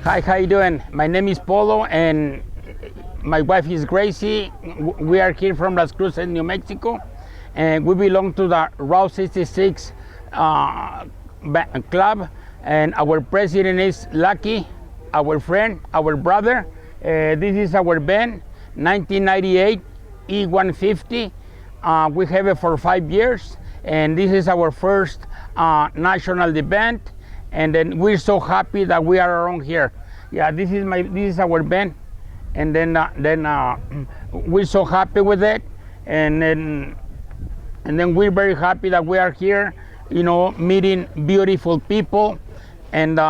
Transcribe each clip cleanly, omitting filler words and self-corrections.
Hi, how you doing? My name is Polo and my wife is Gracie. We are here from Las Cruces, New Mexico, and we belong to the Route 66 club, and our president is Lucky, our friend, our brother. This is our van, 1998 E150. We have it for 5 years, and this is our first national event. And then we're so happy that we are around here. Yeah, this is our band, and then we're so happy with it, and then we're very happy that we are here, meeting beautiful people, and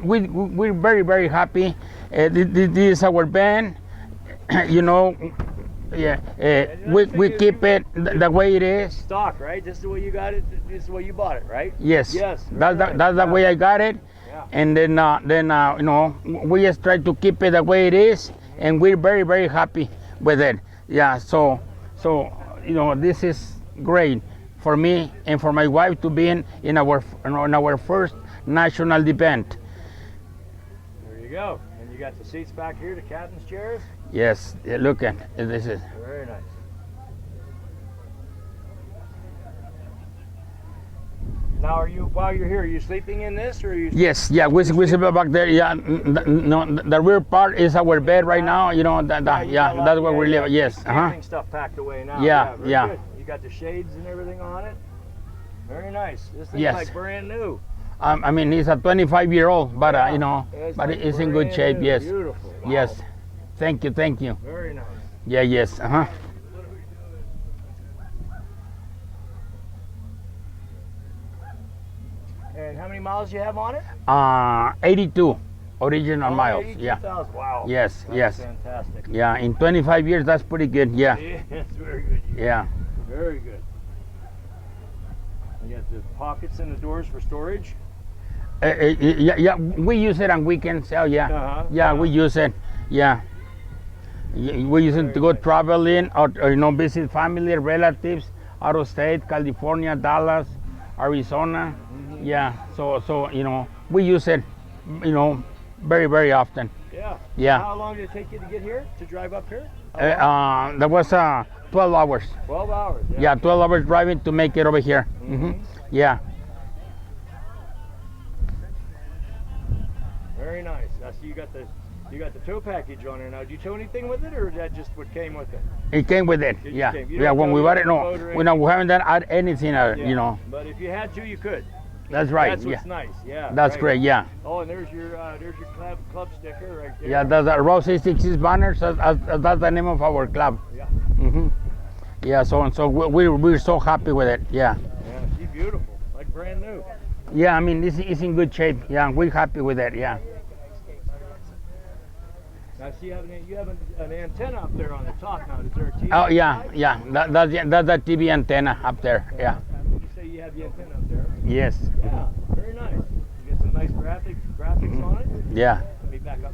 we're very happy. This is our band, Yeah, we keep it the way it is. Stock, right? Just the way you got it. This is the way you bought it, right? Yes. Yes. That's the way I got it. Yeah. And then we just try to keep it the way it is, and we're very happy with it. Yeah. So this is great for me and for my wife to be in our first national event. There you go. And you got the seats back here, the captain's chairs. Yes, look at this is Very nice. Now, while you're here, are you sleeping in this, or are you? Yes, yeah, we sleep back there. Yeah, the rear part is our bed right now. That's where we live. Yes, Camping stuff packed away now. Yeah. Good. You got the shades and everything on it. Very nice. This thing's like brand new. I mean, he's a 25-year-old, but but like it's in good shape. new. Yes. Beautiful. Wow. Yes. Thank you. Very nice. Yeah. Yes. And how many miles do you have on it? 82 original miles. 82,000. Wow. Yes. That's fantastic. Yeah. In 25 years, that's pretty good. Yeah. That's very good. Yeah. Very good. You got the pockets in the doors for storage. Yeah. We use it on weekends. Oh yeah. Yeah. We use it. Yeah. We use it to go traveling or visit family, relatives out of state, California, Dallas, Arizona. Mm-hmm. Yeah. So we use it, very often. Yeah. Yeah. How long did it take you to get here, to drive up here? That was 12 hours. 12 hours. Yeah, 12 hours driving to make it over here. Yeah. Very nice. I see you got the tow package on there now. Did you tow anything with it, or is that just what came with it? It came with it. Yeah. Yeah. When we bought it, we haven't done add anything. But if you had to, you could. That's right. That's what's nice. Yeah. That's great. Yeah. Oh, and there's your club sticker right there. Yeah, that's a Route 66 banner. So that's the name of our club. Yeah. Yeah. So we're so happy with it. Yeah. Yeah. She's beautiful, like brand new. Yeah. I mean, this is in good shape. Yeah. We're happy with it. Yeah. Now, see, you have an antenna up there on the top now. Is there a TV? Oh yeah. That's the TV antenna up there. Yeah. You say you have the antenna up there. Yes. Yeah. Very nice. You get some nice graphics on it. Yeah. Let me back up.